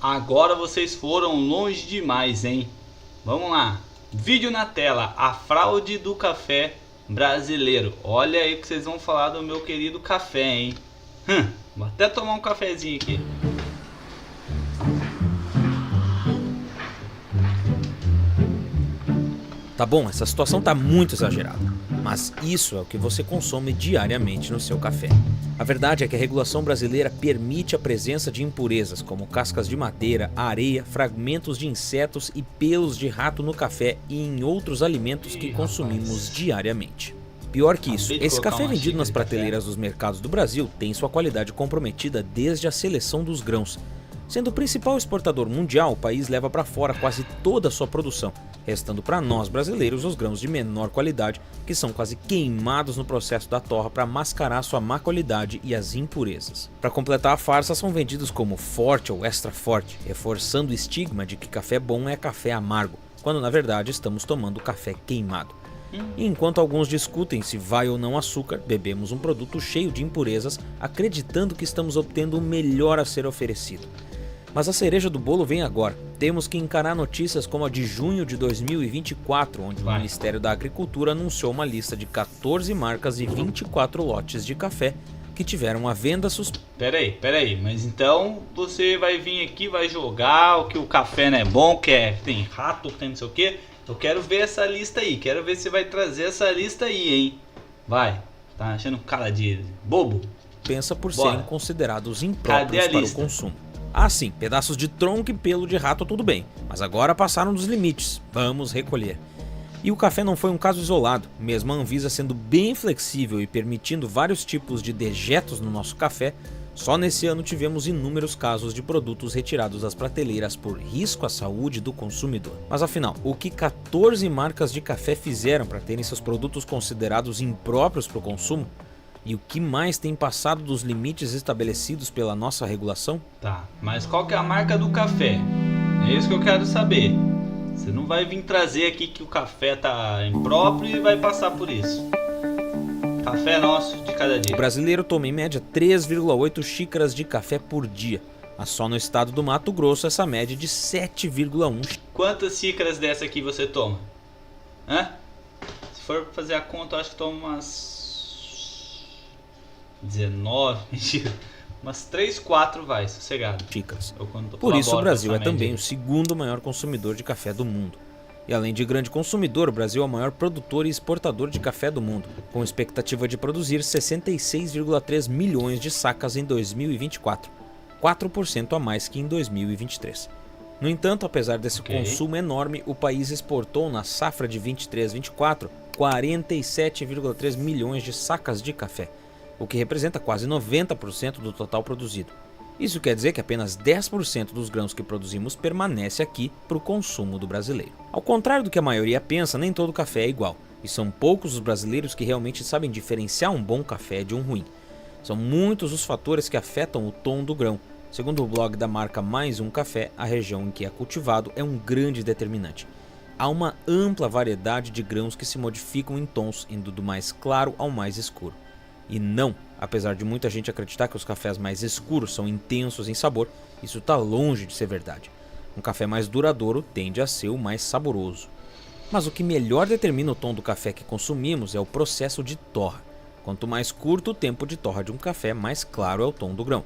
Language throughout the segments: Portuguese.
Agora vocês foram longe demais, hein? Vamos lá. Vídeo na tela. A fraude do café brasileiro. Olha aí o que vocês vão falar do meu querido café, hein? Vou até tomar um cafezinho aqui. Tá bom, essa situação tá muito exagerada, mas isso é o que você consome diariamente no seu café. A verdade é que a regulação brasileira permite a presença de impurezas como cascas de madeira, areia, fragmentos de insetos e pelos de rato no café e em outros alimentos que consumimos diariamente. Pior que isso, esse café vendido nas prateleiras dos mercados do Brasil tem sua qualidade comprometida desde a seleção dos grãos. Sendo o principal exportador mundial, o país leva para fora quase toda a sua produção, restando para nós brasileiros os grãos de menor qualidade, que são quase queimados no processo da torra para mascarar sua má qualidade e as impurezas. Para completar a farsa, são vendidos como forte ou extra forte, reforçando o estigma de que café bom é café amargo, quando na verdade estamos tomando café queimado. E enquanto alguns discutem se vai ou não açúcar, bebemos um produto cheio de impurezas, acreditando que estamos obtendo o melhor a ser oferecido. Mas a cereja do bolo vem agora. Temos que encarar notícias como a de junho de 2024, onde o Ministério da Agricultura anunciou uma lista de 14 marcas e 24 lotes de café que tiveram a venda suspensa. Peraí, mas então você vai vir aqui, vai jogar o que o café não é bom, que tem rato, que tem não sei o que. Eu quero ver essa lista aí, quero ver se você vai trazer essa lista aí, hein? Vai, tá achando cara de bobo? Pensa por serem considerados impróprios para o consumo. Ah sim, pedaços de tronco e pelo de rato tudo bem, mas agora passaram dos limites, vamos recolher. E o café não foi um caso isolado, mesmo a Anvisa sendo bem flexível e permitindo vários tipos de dejetos no nosso café, só nesse ano tivemos inúmeros casos de produtos retirados das prateleiras por risco à saúde do consumidor. Mas afinal, o que 14 marcas de café fizeram para terem seus produtos considerados impróprios para o consumo? E o que mais tem passado dos limites estabelecidos pela nossa regulação? Tá, mas qual que é a marca do café? É isso que eu quero saber. Você não vai vir trazer aqui que o café tá impróprio e vai passar por isso. Café nosso de cada dia. O brasileiro toma em média 3,8 xícaras de café por dia. Mas só no estado do Mato Grosso essa média é de 7,1. Quantas xícaras dessa aqui você toma? Se for fazer a conta, eu acho que toma umas 19, mentira. Umas 3, 4 vai, sossegado. Xícaras. Por isso o Brasil é também o segundo maior consumidor de café do mundo. E além de grande consumidor, o Brasil é o maior produtor e exportador de café do mundo, com expectativa de produzir 66,3 milhões de sacas em 2024, 4% a mais que em 2023. No entanto, apesar desse consumo enorme, o país exportou na safra de 23-24 47,3 milhões de sacas de café, o que representa quase 90% do total produzido. Isso quer dizer que apenas 10% dos grãos que produzimos permanece aqui para o consumo do brasileiro. Ao contrário do que a maioria pensa, nem todo café é igual, e são poucos os brasileiros que realmente sabem diferenciar um bom café de um ruim. São muitos os fatores que afetam o tom do grão. Segundo o blog da marca Mais Um Café, a região em que é cultivado é um grande determinante. Há uma ampla variedade de grãos que se modificam em tons, indo do mais claro ao mais escuro. E não, apesar de muita gente acreditar que os cafés mais escuros são intensos em sabor, isso está longe de ser verdade. Um café mais duradouro tende a ser o mais saboroso. Mas o que melhor determina o tom do café que consumimos é o processo de torra. Quanto mais curto o tempo de torra de um café, mais claro é o tom do grão.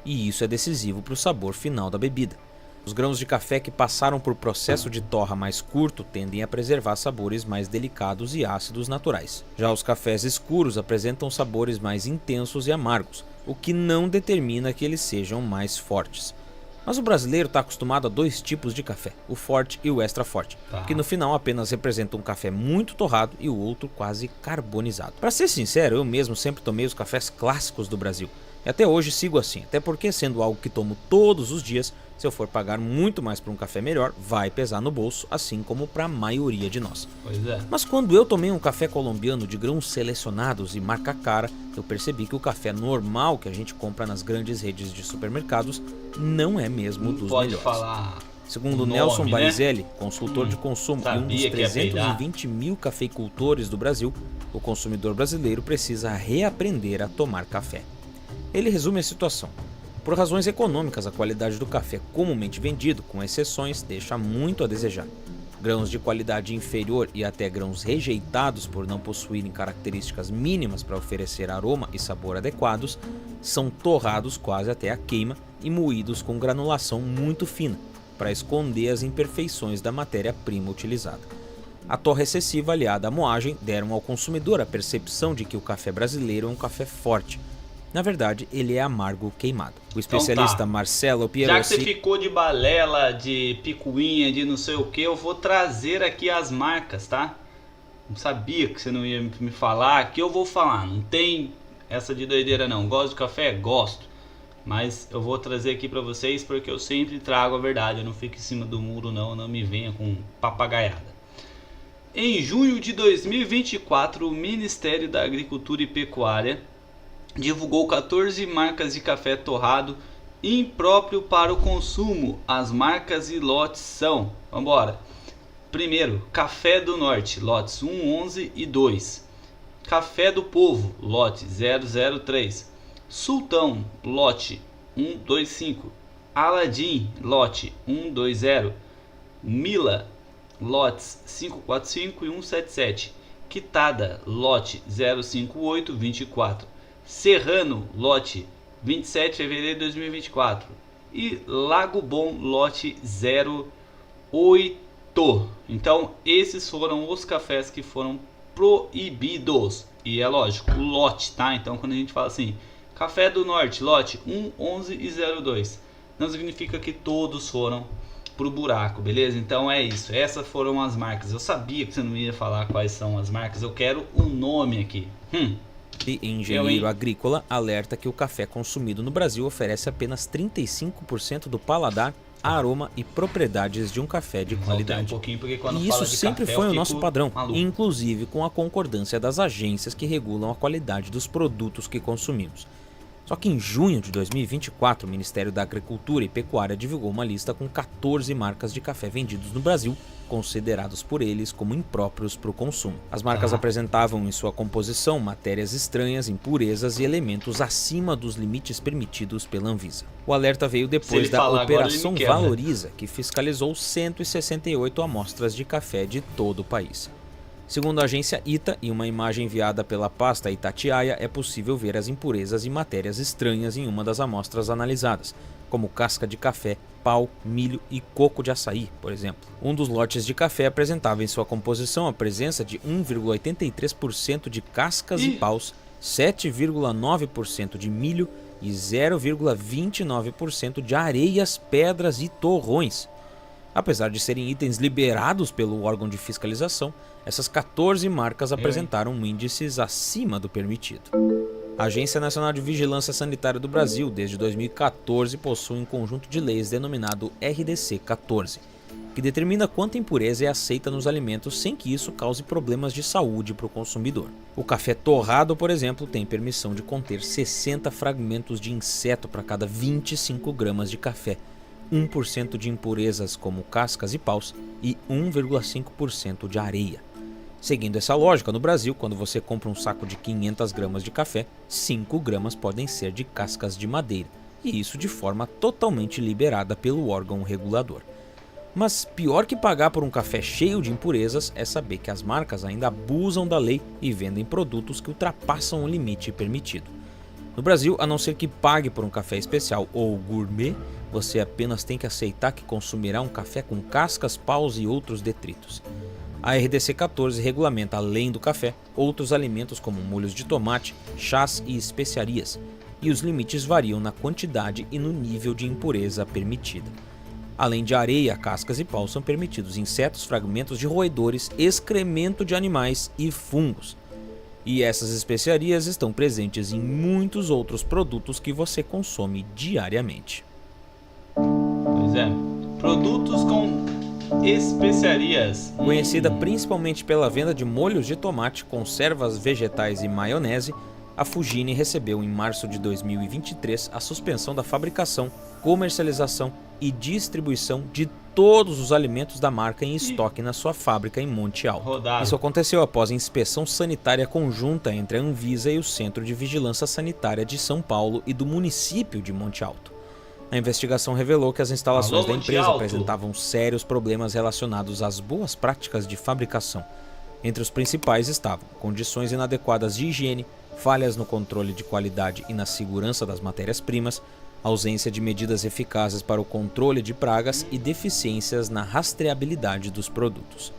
E isso é decisivo para o sabor final da bebida. Os grãos de café que passaram por processo de torra mais curto tendem a preservar sabores mais delicados e ácidos naturais. Já os cafés escuros apresentam sabores mais intensos e amargos, o que não determina que eles sejam mais fortes. Mas o brasileiro está acostumado a dois tipos de café, o forte e o extra forte, que no final apenas representam um café muito torrado e o outro quase carbonizado. Para ser sincero, eu mesmo sempre tomei os cafés clássicos do Brasil. E até hoje sigo assim, até porque sendo algo que tomo todos os dias, se eu for pagar muito mais por um café melhor, vai pesar no bolso, assim como para a maioria de nós. Pois é. Mas quando eu tomei um café colombiano de grãos selecionados e marca cara, eu percebi que o café normal que a gente compra nas grandes redes de supermercados não é mesmo dos melhores. Segundo Nelson Barizelli, consultor de consumo e um dos 320 mil cafeicultores do Brasil, o consumidor brasileiro precisa reaprender a tomar café. Ele resume a situação. Por razões econômicas, a qualidade do café comumente vendido, com exceções, deixa muito a desejar. Grãos de qualidade inferior e até grãos rejeitados por não possuírem características mínimas para oferecer aroma e sabor adequados, são torrados quase até a queima e moídos com granulação muito fina, para esconder as imperfeições da matéria-prima utilizada. A torra excessiva aliada à moagem deram ao consumidor a percepção de que o café brasileiro é um café forte. Na verdade, ele é amargo queimado. O especialista Então tá. Marcelo Já que Pierossi... você ficou de balela, de picuinha, de não sei o que, eu vou trazer aqui as marcas, tá? Não sabia que você não ia me falar, que eu vou falar. Não tem essa de doideira não. Gosto de café? Gosto. Mas eu vou trazer aqui pra vocês porque eu sempre trago a verdade. Eu não fico em cima do muro não me venha com papagaiada. Em junho de 2024, o Ministério da Agricultura e Pecuária divulgou 14 marcas de café torrado impróprio para o consumo. As marcas e lotes são... Vambora! Primeiro, Café do Norte, lotes 1, 11 e 2. Café do Povo, lote 003. Sultão, lote 125. Aladim, lote 120. Mila, lotes 545 e 177. Quitada, lote 05824. Serrano, lote 27 de fevereiro de 2024. E Lago Bom, lote 08. Então, esses foram os cafés que foram proibidos. E é lógico, o lote, tá? Então, quando a gente fala assim, Café do Norte, lote 1, 11 e 02, não significa que todos foram pro buraco, beleza? Então é isso, essas foram as marcas. Eu sabia que você não ia falar quais são as marcas, eu quero o nome aqui. E engenheiro agrícola alerta que o café consumido no Brasil oferece apenas 35% do paladar, aroma e propriedades de um café de qualidade. E isso sempre foi o nosso padrão, inclusive com a concordância das agências que regulam a qualidade dos produtos que consumimos. Só que em junho de 2024, o Ministério da Agricultura e Pecuária divulgou uma lista com 14 marcas de café vendidos no Brasil, considerados por eles como impróprios para o consumo. As marcas apresentavam em sua composição matérias estranhas, impurezas e elementos acima dos limites permitidos pela Anvisa. O alerta veio depois da Operação Valoriza, que fiscalizou 168 amostras de café de todo o país. Segundo a agência ITA e uma imagem enviada pela pasta Itatiaia, é possível ver as impurezas e matérias estranhas em uma das amostras analisadas, como casca de café, pau, milho e coco de açaí, por exemplo. Um dos lotes de café apresentava em sua composição a presença de 1,83% de cascas e paus, 7,9% de milho e 0,29% de areias, pedras e torrões. Apesar de serem itens liberados pelo órgão de fiscalização, essas 14 marcas apresentaram índices acima do permitido. A Agência Nacional de Vigilância Sanitária do Brasil, desde 2014, possui um conjunto de leis denominado RDC 14, que determina quanta impureza é aceita nos alimentos sem que isso cause problemas de saúde para o consumidor. O café torrado, por exemplo, tem permissão de conter 60 fragmentos de inseto para cada 25 gramas de café, 1% de impurezas como cascas e paus e 1,5% de areia. Seguindo essa lógica, no Brasil, quando você compra um saco de 500 gramas de café, 5 gramas podem ser de cascas de madeira, e isso de forma totalmente liberada pelo órgão regulador. Mas pior que pagar por um café cheio de impurezas é saber que as marcas ainda abusam da lei e vendem produtos que ultrapassam o limite permitido. No Brasil, a não ser que pague por um café especial ou gourmet, você apenas tem que aceitar que consumirá um café com cascas, paus e outros detritos. A RDC 14 regulamenta, além do café, outros alimentos como molhos de tomate, chás e especiarias, e os limites variam na quantidade e no nível de impureza permitida. Além de areia, cascas e paus, são permitidos insetos, fragmentos de roedores, excremento de animais e fungos. E essas especiarias estão presentes em muitos outros produtos que você consome diariamente. Pois é, produtos com especiarias. Conhecida principalmente pela venda de molhos de tomate, conservas vegetais e maionese, a Fugini recebeu em março de 2023 a suspensão da fabricação, comercialização, e distribuição de todos os alimentos da marca em estoque na sua fábrica em Monte Alto. Isso aconteceu após a inspeção sanitária conjunta entre a Anvisa e o Centro de Vigilância Sanitária de São Paulo e do município de Monte Alto. A investigação revelou que as instalações da empresa apresentavam sérios problemas relacionados às boas práticas de fabricação. Entre os principais estavam condições inadequadas de higiene, falhas no controle de qualidade e na segurança das matérias-primas, ausência de medidas eficazes para o controle de pragas e deficiências na rastreabilidade dos produtos.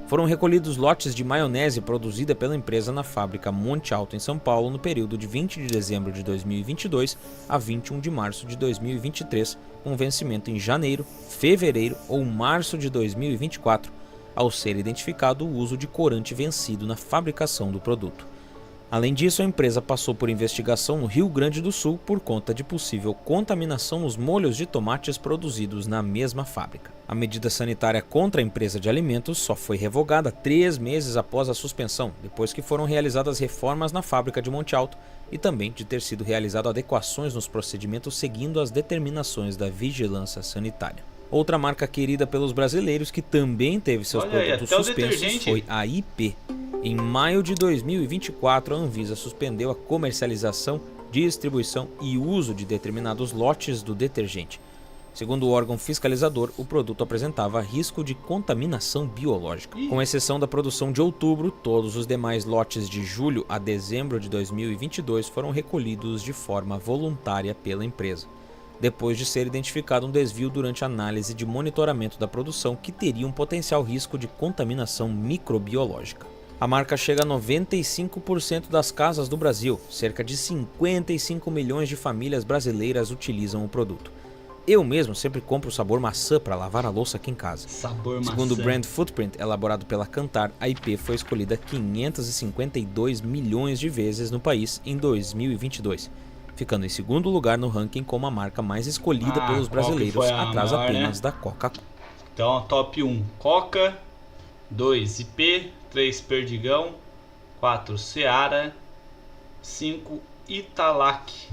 Foram recolhidos lotes de maionese produzida pela empresa na fábrica Monte Alto, em São Paulo, no período de 20 de dezembro de 2022 a 21 de março de 2023, com vencimento em janeiro, fevereiro ou março de 2024, ao ser identificado o uso de corante vencido na fabricação do produto. Além disso, a empresa passou por investigação no Rio Grande do Sul por conta de possível contaminação nos molhos de tomates produzidos na mesma fábrica. A medida sanitária contra a empresa de alimentos só foi revogada 3 meses após a suspensão, depois que foram realizadas reformas na fábrica de Monte Alto e também de ter sido realizado adequações nos procedimentos seguindo as determinações da vigilância sanitária. Outra marca querida pelos brasileiros que também teve seus produtos suspensos foi a IP. Em maio de 2024, a Anvisa suspendeu a comercialização, distribuição e uso de determinados lotes do detergente. Segundo o órgão fiscalizador, o produto apresentava risco de contaminação biológica. Com exceção da produção de outubro, todos os demais lotes de julho a dezembro de 2022 foram recolhidos de forma voluntária pela empresa, depois de ser identificado um desvio durante a análise de monitoramento da produção que teria um potencial risco de contaminação microbiológica. A marca chega a 95% das casas do Brasil. Cerca de 55 milhões de famílias brasileiras utilizam o produto. Eu mesmo sempre compro o sabor maçã para lavar a louça aqui em casa. Segundo o Brand Footprint, elaborado pela Kantar, a IP foi escolhida 552 milhões de vezes no país em 2022, ficando em segundo lugar no ranking como a marca mais escolhida pelos brasileiros, atrás apenas da Coca-Cola. Então, top 1, Coca, 2, IP, 3, Perdigão, 4, Seara, 5, Italac.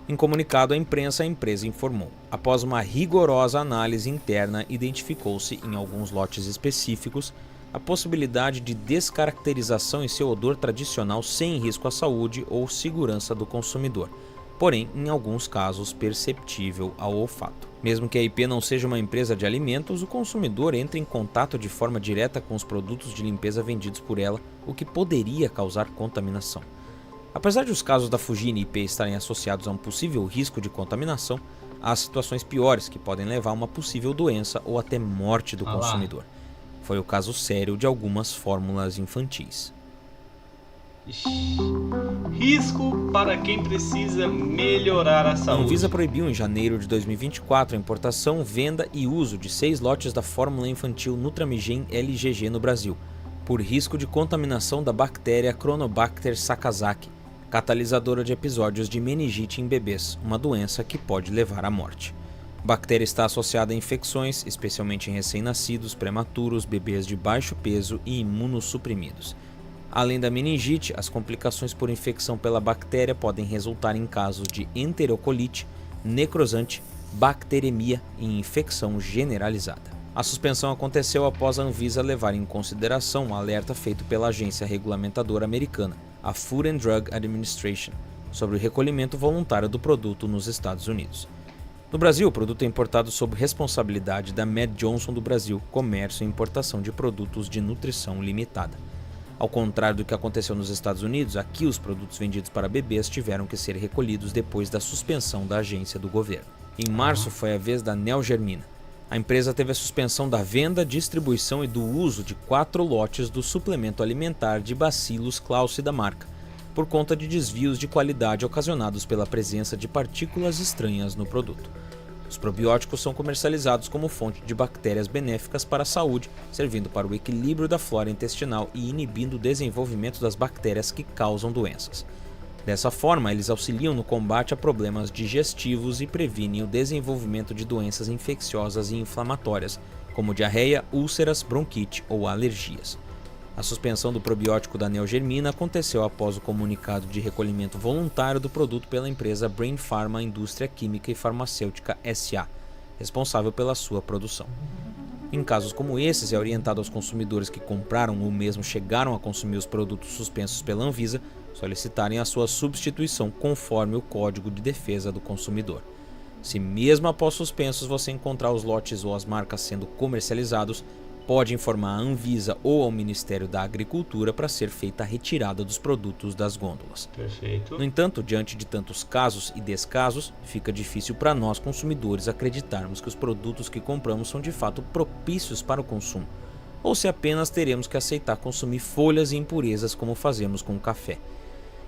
Em comunicado à imprensa, a empresa informou: após uma rigorosa análise interna, identificou-se em alguns lotes específicos a possibilidade de descaracterização em seu odor tradicional sem risco à saúde ou segurança do consumidor, porém, em alguns casos, perceptível ao olfato. Mesmo que a IP não seja uma empresa de alimentos, o consumidor entra em contato de forma direta com os produtos de limpeza vendidos por ela, o que poderia causar contaminação. Apesar de os casos da Fujini e IP estarem associados a um possível risco de contaminação, há situações piores que podem levar a uma possível doença ou até morte do consumidor. Foi o caso sério de algumas fórmulas infantis. Risco para quem precisa melhorar a saúde. A Anvisa proibiu em janeiro de 2024 a importação, venda e uso de 6 lotes da fórmula infantil Nutramigen LGG no Brasil, por risco de contaminação da bactéria Chronobacter sakazaki, catalisadora de episódios de meningite em bebês, uma doença que pode levar à morte. A bactéria está associada a infecções, especialmente em recém-nascidos, prematuros, bebês de baixo peso e imunossuprimidos. Além da meningite, as complicações por infecção pela bactéria podem resultar em casos de enterocolite, necrosante, bacteremia e infecção generalizada. A suspensão aconteceu após a Anvisa levar em consideração um alerta feito pela agência regulamentadora americana, a Food and Drug Administration, sobre o recolhimento voluntário do produto nos Estados Unidos. No Brasil, o produto é importado sob responsabilidade da Mead Johnson do Brasil, Comércio e Importação de Produtos de Nutrição Limitada. Ao contrário do que aconteceu nos Estados Unidos, aqui os produtos vendidos para bebês tiveram que ser recolhidos depois da suspensão da agência do governo. Em março foi a vez da Neogermina. A empresa teve a suspensão da venda, distribuição e do uso de 4 lotes do suplemento alimentar de Bacillus clausi da marca, por conta de desvios de qualidade ocasionados pela presença de partículas estranhas no produto. Os probióticos são comercializados como fonte de bactérias benéficas para a saúde, servindo para o equilíbrio da flora intestinal e inibindo o desenvolvimento das bactérias que causam doenças. Dessa forma, eles auxiliam no combate a problemas digestivos e previnem o desenvolvimento de doenças infecciosas e inflamatórias, como diarreia, úlceras, bronquite ou alergias. A suspensão do probiótico da Neogermina aconteceu após o comunicado de recolhimento voluntário do produto pela empresa Brain Pharma Indústria Química e Farmacêutica S.A., responsável pela sua produção. Em casos como esses, é orientado aos consumidores que compraram ou mesmo chegaram a consumir os produtos suspensos pela Anvisa solicitarem a sua substituição conforme o Código de Defesa do Consumidor. Se mesmo após suspensos você encontrar os lotes ou as marcas sendo comercializados, pode informar a Anvisa ou ao Ministério da Agricultura para ser feita a retirada dos produtos das gôndolas. Perfeito. No entanto, diante de tantos casos e descasos, fica difícil para nós consumidores acreditarmos que os produtos que compramos são de fato propícios para o consumo, ou se apenas teremos que aceitar consumir folhas e impurezas como fazemos com o café.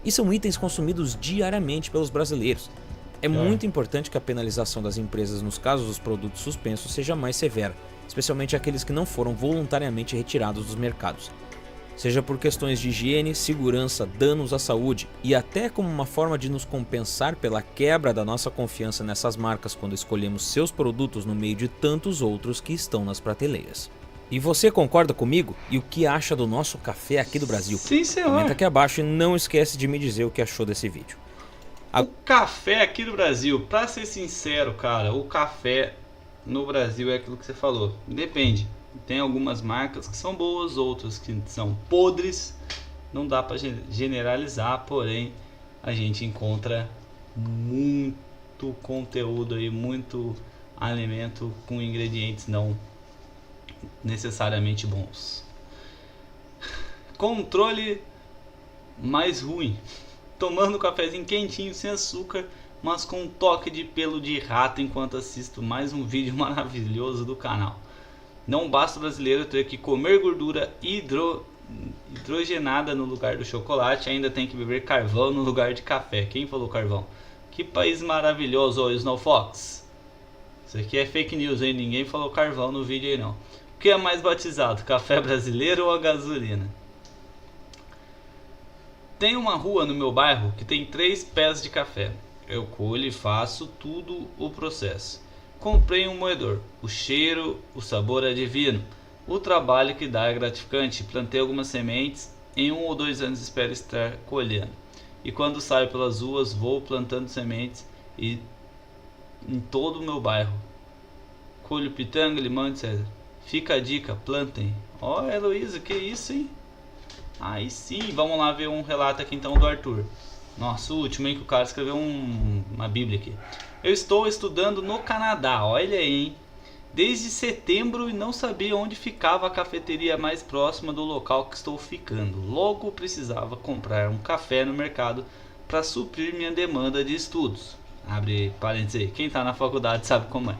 E são itens consumidos diariamente pelos brasileiros. É muito importante que a penalização das empresas nos casos dos produtos suspensos seja mais severa, especialmente aqueles que não foram voluntariamente retirados dos mercados. Seja por questões de higiene, segurança, danos à saúde e até como uma forma de nos compensar pela quebra da nossa confiança nessas marcas quando escolhemos seus produtos no meio de tantos outros que estão nas prateleiras. E você concorda comigo? E o que acha do nosso café aqui do Brasil? Sim, senhor. Comenta aqui abaixo e não esquece de me dizer o que achou desse vídeo. O café aqui do Brasil, pra ser sincero, cara, o café no Brasil é aquilo que você falou. Depende. Tem algumas marcas que são boas, outras que são podres. Não dá pra generalizar, porém a gente encontra muito conteúdo aí, muito alimento com ingredientes não necessariamente bons. Controle mais ruim. Tomando um cafezinho quentinho, sem açúcar, mas com um toque de pelo de rato enquanto assisto mais um vídeo maravilhoso do canal. Não basta o brasileiro ter que comer gordura hidrogenada no lugar do chocolate, ainda tem que beber carvão no lugar de café. Quem falou carvão? Que país maravilhoso, o Snow Fox. Isso aqui é fake news, hein? Ninguém falou carvão no vídeo aí não. O que é mais batizado, café brasileiro ou a gasolina? Tem uma rua no meu bairro que tem 3 pés de café. Eu colho e faço tudo o processo. Comprei um moedor. O cheiro, o sabor é divino. O trabalho que dá é gratificante. Plantei algumas sementes. Em 1 ou 2 anos espero estar colhendo. E quando saio pelas ruas vou plantando sementes e em todo o meu bairro. Colho pitanga, limão, etc. Fica a dica, plantem. Ó, Heloísa, que isso, hein? Aí sim, vamos lá ver um relato aqui então do Arthur. Nossa, o último, hein, que o cara escreveu uma bíblia aqui. Eu estou estudando no Canadá, olha aí, hein? Desde setembro e não sabia onde ficava a cafeteria mais próxima do local que estou ficando. Logo precisava comprar um café no mercado para suprir minha demanda de estudos. Abre parênteses aí, quem está na faculdade sabe como é.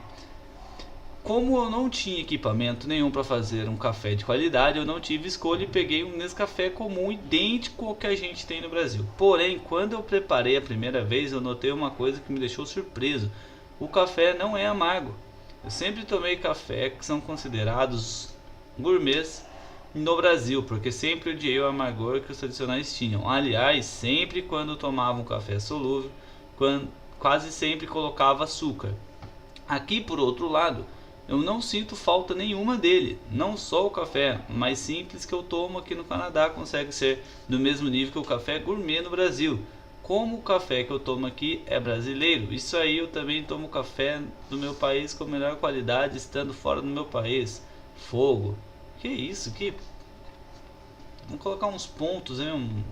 Como eu não tinha equipamento nenhum para fazer um café de qualidade, eu não tive escolha e peguei um Nescafé comum idêntico ao que a gente tem no Brasil. Porém, quando eu preparei a primeira vez, eu notei uma coisa que me deixou surpreso. O café não é amargo. Eu sempre tomei café que são considerados gourmets no Brasil, porque sempre odiei o amargor que os tradicionais tinham. Aliás, sempre quando tomava um café solúvel, quase sempre colocava açúcar. Aqui, por outro lado, eu não sinto falta nenhuma dele. Não só o café mais simples que eu tomo aqui no Canadá consegue ser do mesmo nível que o café gourmet no Brasil. Como o café que eu tomo aqui é brasileiro, isso aí eu também tomo café do meu país com melhor qualidade estando fora do meu país. Fogo. Que isso? Que... Vamos colocar uns pontos, hein?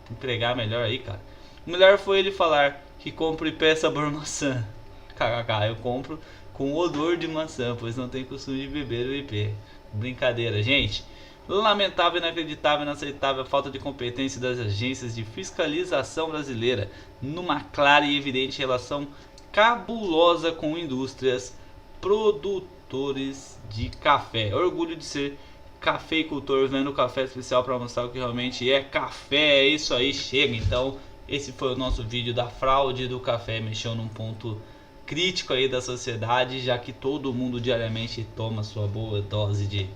Entregar melhor aí, cara. O melhor foi ele falar que compro IP sabor maçã. KKK, eu compro com odor de maçã, pois não tenho costume de beber o IP. Brincadeira, gente. Lamentável, inacreditável, inaceitável a falta de competência das agências de fiscalização brasileira numa clara e evidente relação cabulosa com indústrias produtores de café. Orgulho de ser cafeicultor, vendo café especial para mostrar o que realmente é café. É isso aí, chega. Então, esse foi o nosso vídeo da fraude do café. Mexeu num ponto crítico aí da sociedade, já que todo mundo diariamente toma sua boa dose de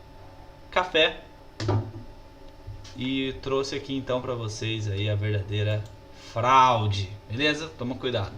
café. E trouxe aqui então para vocês aí a verdadeira fraude, beleza? Toma cuidado.